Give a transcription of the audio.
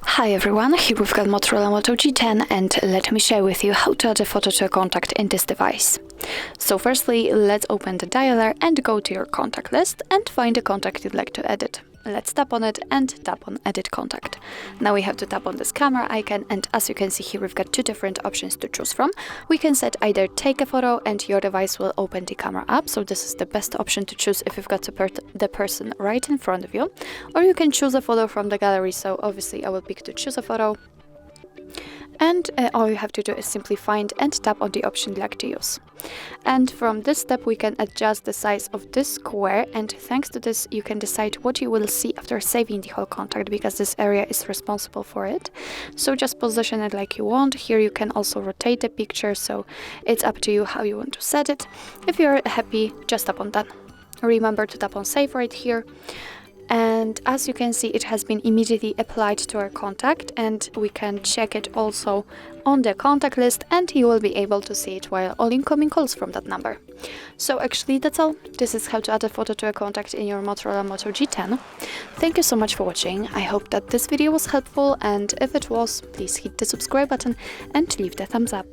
Hi everyone, here we've got Motorola Moto G10 and let me share with you how to add a photo to a contact in this device. So firstly, let's open the dialer and go to your contact list and find the contact you'd like to edit. Let's tap on it and tap on Edit Contact. Now we have to tap on this camera icon, and as you can see here, we've got two different options to choose from. We can set either take a photo and your device will open the camera app, so this is the best option to choose if you've got the person right in front of you. Or you can choose a photo from the gallery, so obviously I will pick to choose a photo. And all you have to do is simply find and tap on the option you'd like to use. And from this step we can adjust the size of this square, and thanks to this you can decide what you will see after saving the whole contact, because this area is responsible for it. So just position it like you want. Here you can also rotate the picture, so it's up to you how you want to set it. If you're happy, just tap on done. Remember to tap on save right here. And as you can see, it has been immediately applied to our contact, and we can check it also on the contact list, and you will be able to see it while all incoming calls from that number. So actually that's all. This is how to add a photo to a contact in your Motorola Moto G10. Thank you so much for watching. I hope that this video was helpful, and if it was, please hit the subscribe button and leave the thumbs up.